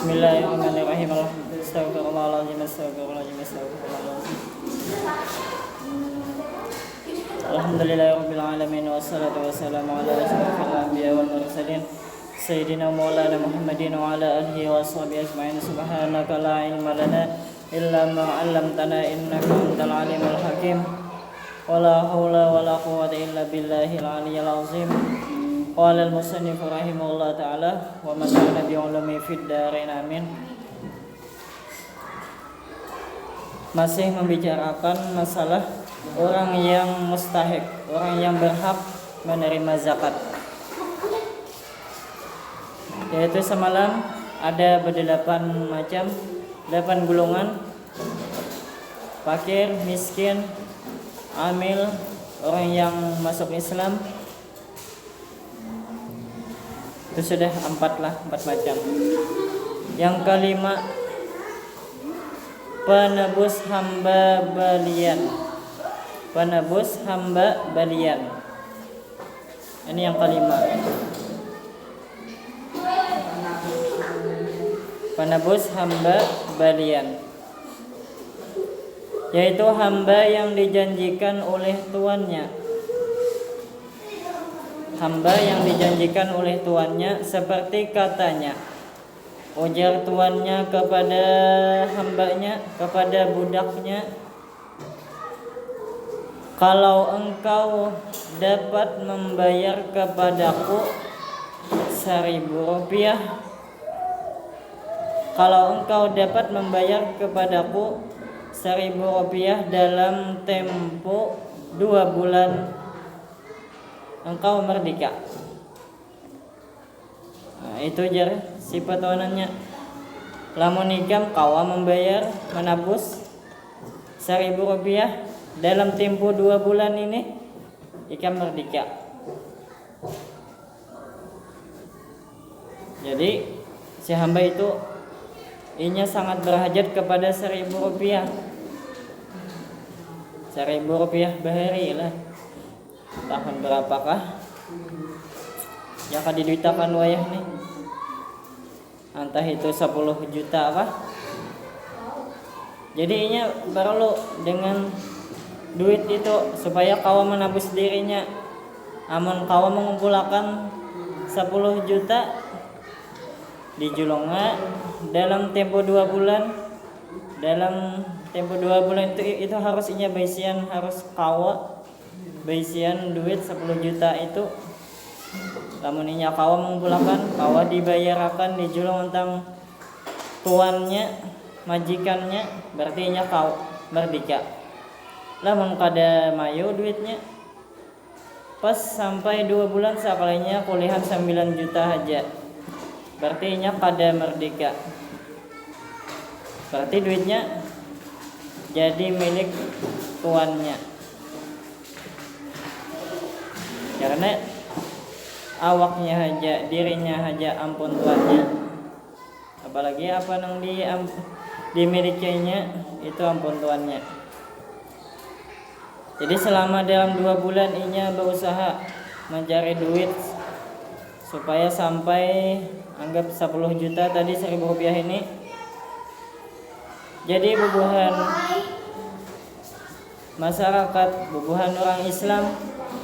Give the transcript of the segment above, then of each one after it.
Bismillahirrahmanirrahim. Astagfirullahaladzim. Alhamdulillahirabbil alamin wassalatu wassalamu ala asyrofil anbiya'i wal mursalin sayyidina maulana Muhammadin wa ala alihi washabihi ajmain. Subhanaka la ilma lana illa ma 'allamtana innaka antal alimul hakim. Wala haula wala quwwata illa billahil aliyyil azim. Qala al-musannif rahimahullah ta'ala wa masana bi ulumi fid darain amin. Masih membicarakan masalah orang yang mustahik, orang yang berhak menerima zakat. Yaitu semalam ada berdelapan macam, 8 golongan: fakir, miskin, amil, orang yang masuk Islam. Itu sudah 4 macam. Yang kelima, penebus hamba balian. Penebus hamba balian. Ini yang kelima. Penebus hamba balian, yaitu hamba yang dijanjikan oleh tuannya. Hamba yang dijanjikan oleh tuannya, seperti katanya, ujar tuannya kepada hambanya, kepada budaknya, kalau engkau dapat membayar kepadaku 1.000 rupiah, kalau engkau dapat membayar kepadaku 1.000 rupiah dalam tempo 2 bulan, engkau merdeka. Nah, itu jar sifat tawanannya. Lamun ikam kawa membayar, menabus 1.000 rupiah dalam tempo 2 bulan ini, ikam merdeka. Jadi si hamba itu inya sangat berhajat kepada 1.000 rupiah. 1.000 rupiah bahari lah. Tahun berapakah yang akan diduitakan wayah nih? Entah itu 10 juta kah? Jadi inya perlu dengan duit itu supaya kawa menabus dirinya. Amun kawa mengumpulkan 10 juta dijulunga dalam tempo 2 bulan. Dalam tempo 2 bulan itu harus inya baisian, harus kawa baisian duit 10 juta itu. Lamun inya kawa mengumpulkan, kawa dibayarakan, dijulung tentang tuannya, majikannya, berarti inya kawa merdeka. Lamun kada mayu duitnya, pas sampai 2 bulan sekalinya kulihan 9 juta aja, berarti inya kada merdeka. Berarti duitnya jadi milik tuannya. Karena awaknya aja, dirinya aja ampun tuannya, apalagi apa yang dimilikinya itu ampun tuannya. Jadi selama dalam 2 bulan inya berusaha mencari duit supaya sampai anggap 10 juta tadi 1.000 rupiah ini. Jadi bubuhan masyarakat, bubuhan orang Islam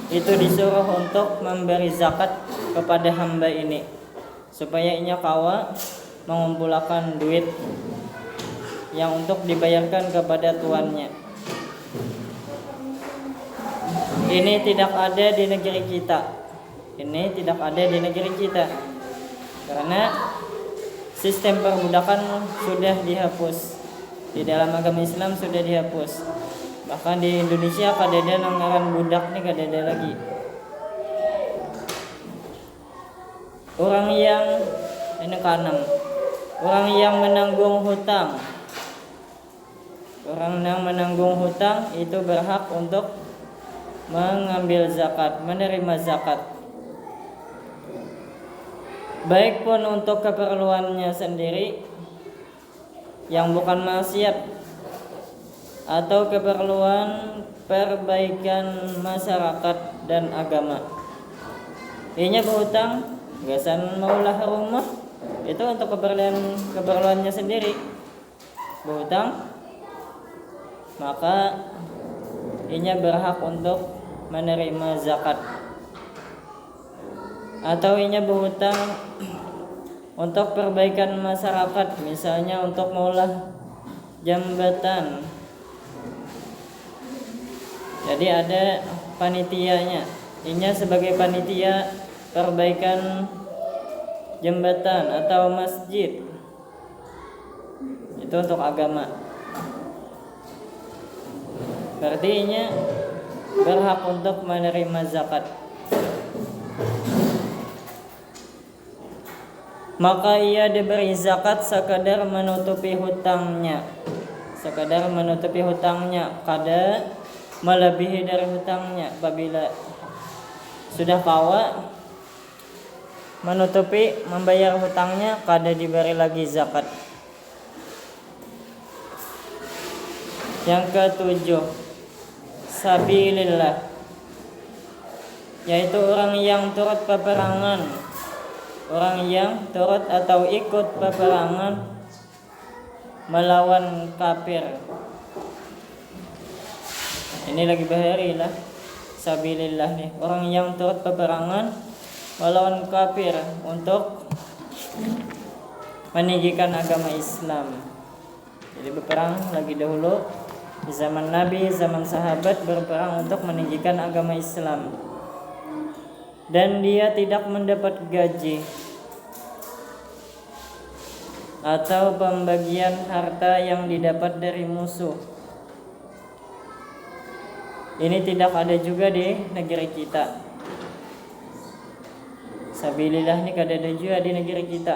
itu disuruh untuk memberi zakat kepada hamba ini supaya inya kawa mengumpulkan duit yang untuk dibayarkan kepada tuannya. Ini tidak ada di negeri kita. Ini tidak ada di negeri kita karena sistem perbudakan sudah dihapus. Di dalam agama Islam sudah dihapus. Bahkan di Indonesia kadada anggaran budak nih kadada lagi. Orang yang ini keenam, orang yang menanggung hutang. Orang yang menanggung hutang itu berhak untuk mengambil zakat, menerima zakat. Baik pun untuk keperluannya sendiri yang bukan maksiat atau keperluan perbaikan masyarakat dan agama. Inya berhutang, gasan maulah rumah, itu untuk keperluannya sendiri berhutang, maka ianya berhak untuk menerima zakat. Atau ianya berhutang untuk perbaikan masyarakat, misalnya untuk mengolah jembatan, jadi ada panitianya, ianya sebagai panitia perbaikan jembatan atau masjid, itu untuk agama, berarti ianya berhak untuk menerima zakat. Maka ia diberi zakat sekadar menutupi hutangnya, kada melebihi dari hutangnya. Apabila sudah kawa menutupi membayar hutangnya, kada diberi lagi zakat. Yang ketujuh, sabilillah, yaitu orang yang turut peperangan, orang yang turut atau ikut peperangan melawan kafir. Ini lagi bahari lah, sabilillah nih, orang yang turut peperangan melawan kafir untuk meninggikan agama Islam. Jadi berperang lagi dahulu di zaman Nabi, zaman sahabat, berperang untuk meninggikan agama Islam. Dan dia tidak mendapat gaji atau pembagian harta yang didapat dari musuh. Ini tidak ada juga di negeri kita. Sabilillah ini kada ada juga di negeri kita.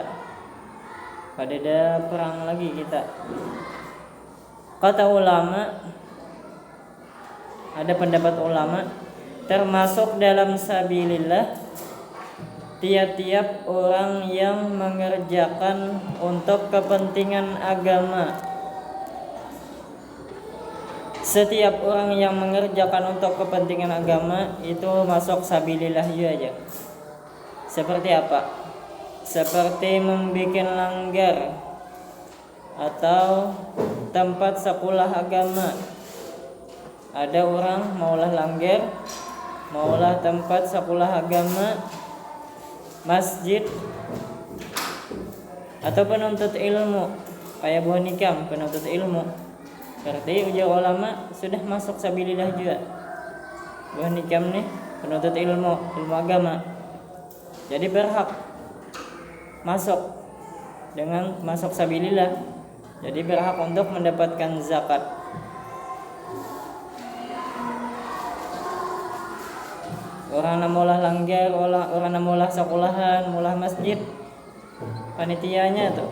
Kada ada perang lagi kita. Kata ulama, ada pendapat ulama, termasuk dalam sabilillah tiap-tiap orang yang mengerjakan untuk kepentingan agama. Setiap orang yang mengerjakan untuk kepentingan agama itu masuk sabilillah aja. Seperti apa? Seperti membikin langgar atau tempat sekolah agama. Ada orang maulah langgar, maulah tempat sekolah agama, masjid, atau penuntut ilmu, kayak buah nikam, penuntut ilmu. Berarti ujar ulama sudah masuk sabilillah juga. Buah nikam nih penuntut ilmu agama. Jadi berhak masuk dengan masuk sabilillah. Jadi berhak untuk mendapatkan zakat. Orang namulah langgar, orang namulah sekolahan, mulah masjid, panitianya tuh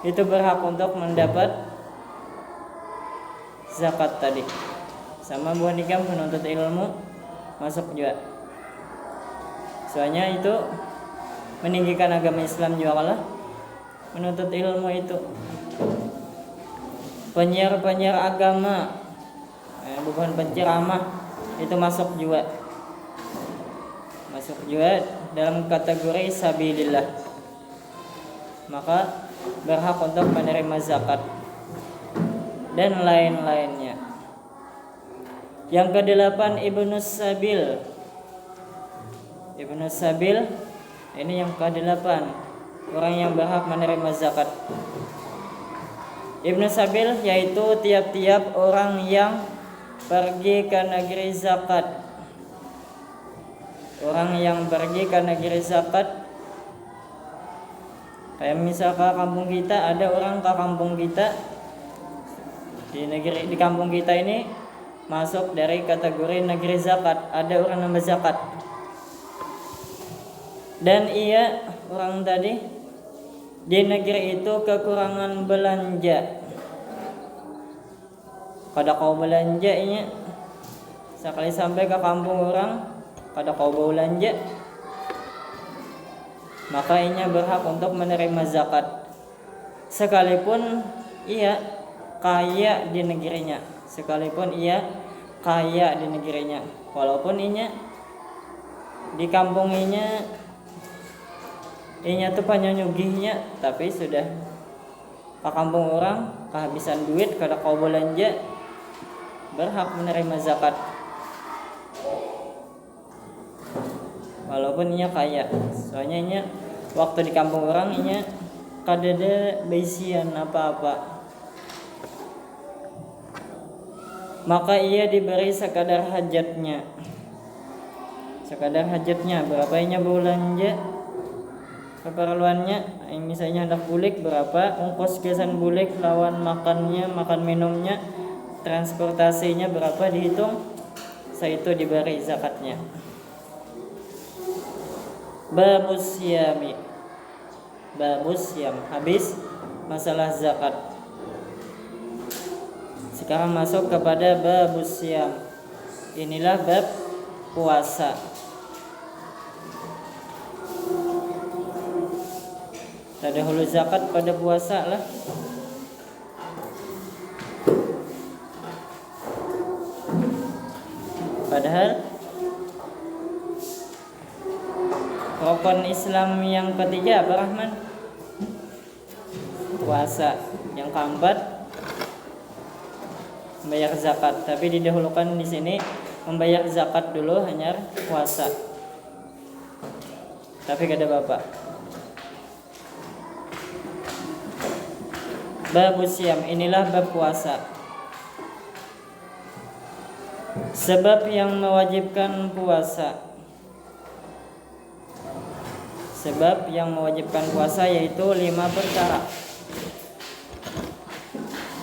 itu berhak untuk mendapat zakat tadi. Sama buah nikam penuntut ilmu masuk juga. Soalnya itu meninggikan agama Islam juga kalah. Menuntut ilmu itu penyiar agama, bukan penceramah, itu masuk juga dalam kategori sabilillah. Maka berhak untuk menerima zakat dan lain-lainnya. Yang kedelapan, Ibnu Sabil ini yang kedelapan, orang yang berhak menerima zakat. Ibnu Sabil yaitu tiap-tiap orang yang pergi ke negeri zakat. Orang yang pergi ke negeri zakat, kayak misalkan kampung kita, ada orang ke kampung kita, di kampung kita ini masuk dari kategori negeri zakat, ada orang nambah zakat. Dan ia orang tadi di negeri itu kekurangan belanja. Kada kau belanja ini, sekali sampai ke kampung orang kada kau belanja, maka ia berhak untuk menerima zakat. Sekalipun ia kaya di negerinya, walaupun ia di kampung inya inya tuh panyanyugihnya, tapi sudah ke kampung orang kehabisan duit kada kau belanja, berhak menerima zakat walaupun inya kaya. Soalnya inya waktu di kampung orang inya kada ada beisian apa-apa, maka ia diberi sekadar hajatnya. Sekadar hajatnya berapa inya belanja keperluannya, misalnya hendak bulik berapa, ongkos gasan bulik lawan makannya, makan minumnya, transportasinya berapa dihitung, saya itu diberi zakatnya. Babus siyami, babus siyam, habis masalah zakat. Sekarang masuk kepada babus siyam. Inilah bab puasa. Tadahulu zakat pada puasa lah. Padahal rukun Islam yang ketiga apa Rahman? Puasa. Yang keempat membayar zakat. Tapi didahulukan di sini membayar zakat dulu, hanya puasa. Tapi kada bapak. Bab siyam, inilah bab puasa. Sebab yang mewajibkan puasa. Sebab yang mewajibkan puasa yaitu 5 perkara.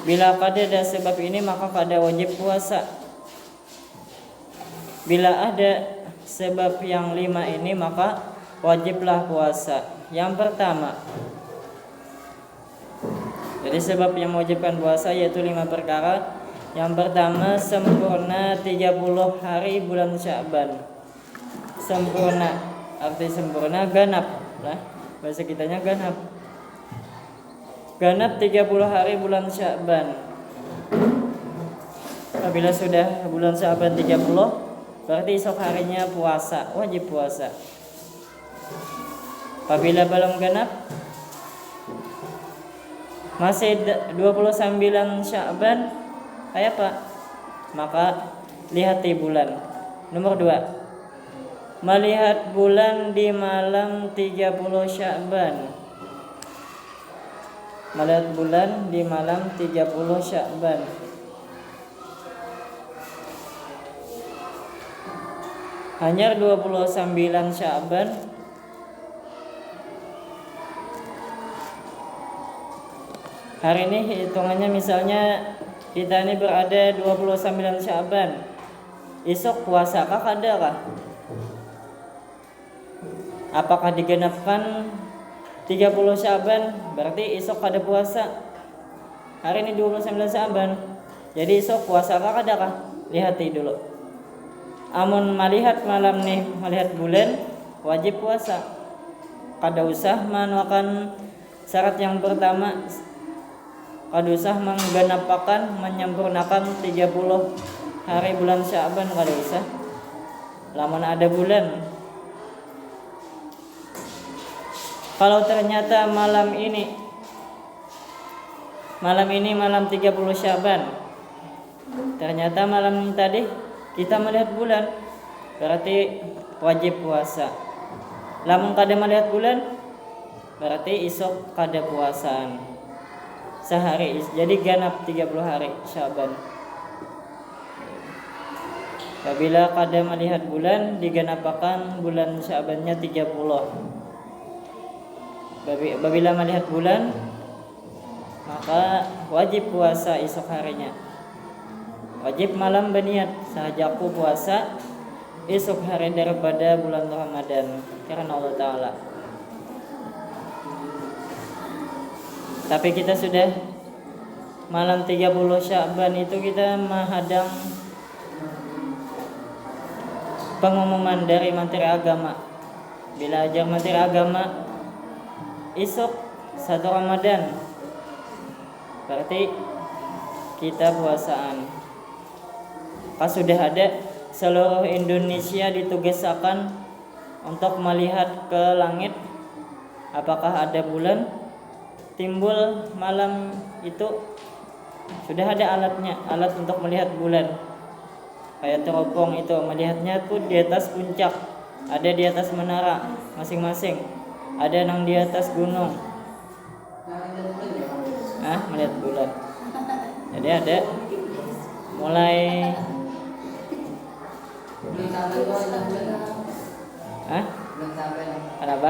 Bila kada ada sebab ini maka kada wajib puasa. Bila ada sebab yang 5 ini maka wajiblah puasa. Yang pertama, jadi sebab yang mewajibkan puasa yaitu 5 perkara. Yang pertama, sempurna 30 hari bulan Sya'ban. Sempurna, arti sempurna ganap lah. Bahasa kitanya ganap. Ganap 30 hari bulan Sya'ban. Apabila sudah bulan Sya'ban 30, berarti esok harinya puasa, wajib puasa. Apabila belum genap, masih 29 Sya'ban, kayak apa? Maka lihati bulan. Nomor 2, melihat bulan di malam 30 Sya'ban. Melihat bulan di malam 30 Sya'ban. Hanya 29 Sya'ban. Hari ini hitungannya misalnya kita ini berada 29 Sya'ban. Esok puasa kah kada kah? Apakah digenapkan 30 Sya'ban? Berarti esok kada puasa. Hari ini 29 Sya'ban. Jadi esok puasa kah kada kah? Lihati dulu. Amun melihat malam nih, melihat bulan, wajib puasa. Kada usah manuakan syarat yang pertama. Kada usah menggenapakan, menyempurnakan 30 hari bulan Sya'ban, kada usah. Lamun ada bulan. Kalau ternyata malam ini malam 30 Sya'ban, ternyata malam tadi kita melihat bulan, berarti wajib puasa. Lamun kada melihat bulan, berarti esok kada puasaan. Sehari, jadi ganap 30 hari Sya'ban. Apabila kada melihat bulan, digenapakan bulan Sya'bannya 30. Apabila melihat bulan, maka wajib puasa esok harinya. Wajib malam berniat, sahajaku puasa esok hari daripada bulan Ramadan, karena Allah Ta'ala. Tapi kita sudah malam 30 Sya'ban itu kita menghadang pengumuman dari Menteri Agama. Bila ajar Menteri Agama esok 1 Ramadan, berarti kita puasaan. Pas sudah ada, seluruh Indonesia ditugaskan untuk melihat ke langit apakah ada bulan, timbul malam itu sudah ada alatnya, alat untuk melihat bulan. Kayak teropong itu melihatnya tuh di atas puncak, ada di atas menara masing-masing, ada yang di atas gunung. Melihat bulan. Jadi ada mulai kenapa?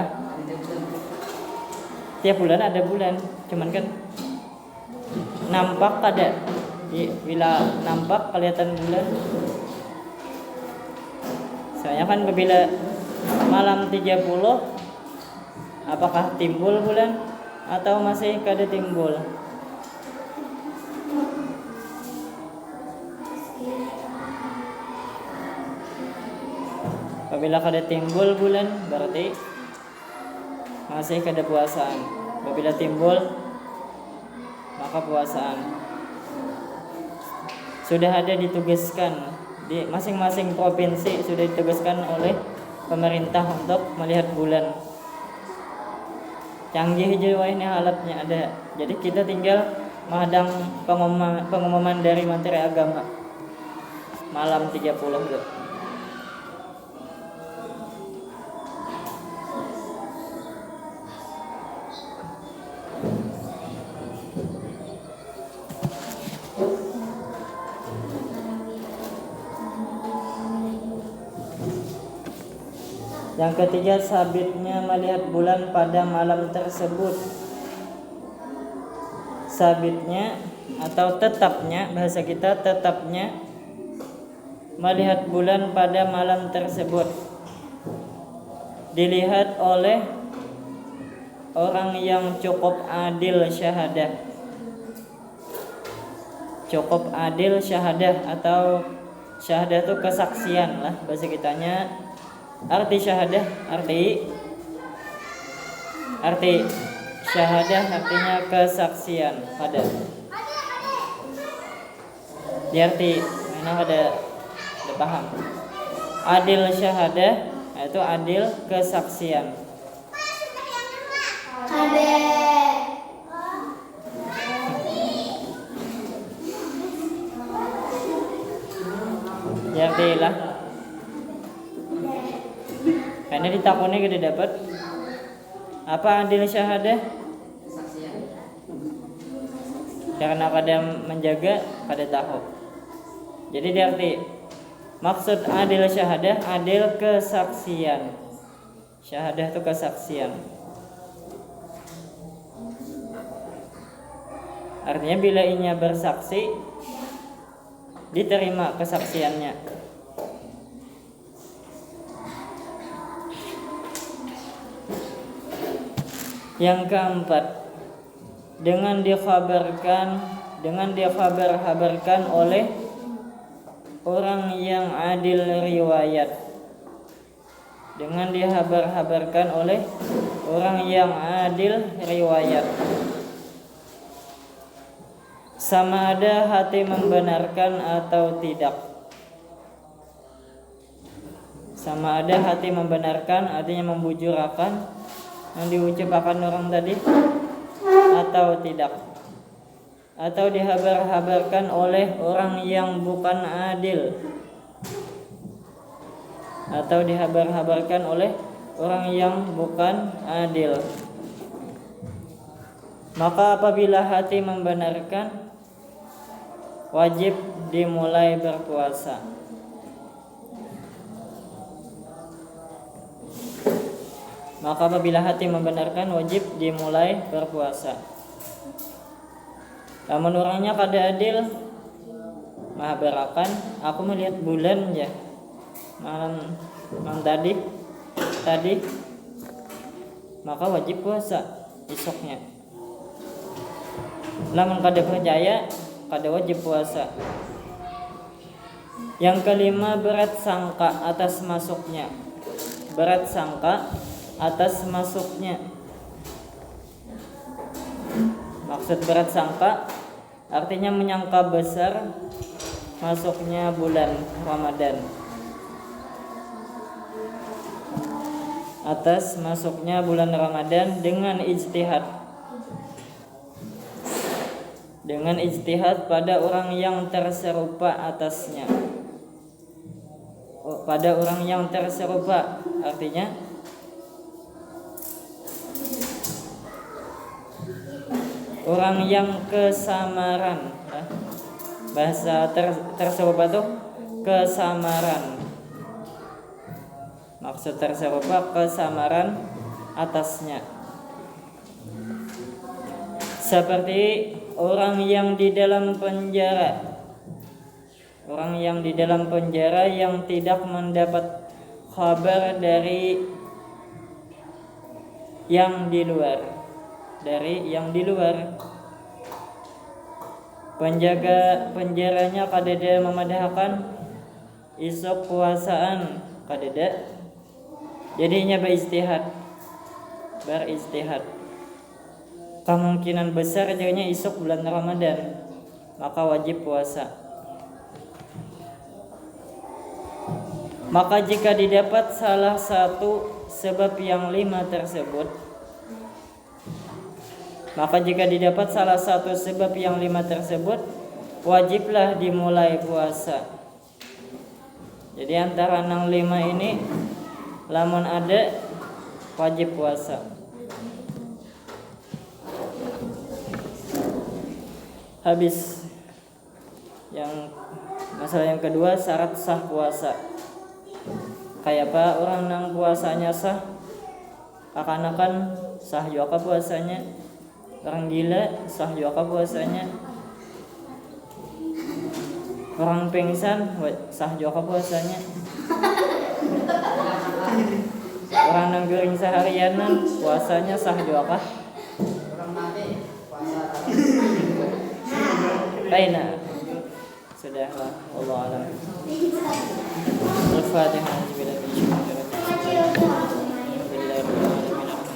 Tiap bulan ada bulan, cuman kan nampak ada. Bila nampak kelihatan bulan. Soalnya kan bila malam 30 apakah timbul bulan atau masih kada timbul? Apabila kada timbul bulan berarti masih kada puasaan. Apabila timbul maka puasaan. Sudah ada ditugaskan di masing-masing provinsi, sudah ditugaskan oleh pemerintah untuk melihat bulan. Canggih juga ini alatnya ada. Jadi kita tinggal menghadang pengumuman dari Menteri Agama malam 30 itu. Yang ketiga, sabitnya melihat bulan pada malam tersebut. Sabitnya atau tetapnya, bahasa kita tetapnya melihat bulan pada malam tersebut dilihat oleh orang yang cukup adil syahadah. Cukup adil syahadah atau syahadah itu kesaksian lah bahasa kitanya. Arti syahadah, arti syahadah artinya kesaksian. Ada di arti mana ada paham? Adil syahadah itu adil kesaksian. Di arti lah. Karena ditakuni kita dapat apa adil syahadah? Karena kadang menjaga pada tahu. Jadi diarti maksud adil syahadah, adil kesaksian. Syahadah itu kesaksian. Artinya bila inya bersaksi diterima kesaksiannya. Yang keempat, dengan dikhabar-habarkan oleh orang yang adil riwayat. Dengan dihabar-habarkan oleh orang yang adil riwayat. Sama ada hati membenarkan atau tidak. Sama ada hati membenarkan artinya membujurakan yang diucapkan orang tadi atau tidak, atau dihabar-habarkan oleh orang yang bukan adil, atau dihabar-habarkan oleh orang yang bukan adil. Maka apabila hati membenarkan, wajib dimulai berpuasa. Maka apabila hati membenarkan, wajib dimulai berpuasa. Namun orangnya kada adil, mahabarakan, aku melihat bulan ya malam tadi, maka wajib puasa esoknya. Namun kada percaya, kada wajib puasa. Yang kelima, berat sangka atas masuknya. Berat sangka atas masuknya. Maksud berat sangka artinya menyangka besar masuknya bulan Ramadan. atas masuknya bulan Ramadan dengan ijtihad pada orang yang terserupa atasnya. Pada orang yang terserupa artinya orang yang kesamaran. Bahasa terserupa itu kesamaran. Maksud terserupa kesamaran atasnya. Seperti orang yang di dalam penjara. Orang yang di dalam penjara yang tidak mendapat kabar dari yang di luar. Penjaga penjaranya kadeda memadahkan isuk puasaan kadeda. Jadinya beristihad. Kemungkinan besar jadinya isuk bulan Ramadan, maka wajib puasa. Maka jika didapat salah satu sebab yang 5 tersebut, wajiblah dimulai puasa. Jadi antara 65 ini lamun ada wajib puasa. Habis. Yang masalah yang kedua, syarat sah puasa. Kayak apa orang nang puasanya sah? Akan-akan sah juga puasanya. Orang gila sah juga puasanya. Orang pingsan sah juga puasanya. Orang nang gering seharianan puasanya sah juga. Orang mati puasa. Aina. Sudahlah, wallahu a'lam. Al-Fatihah.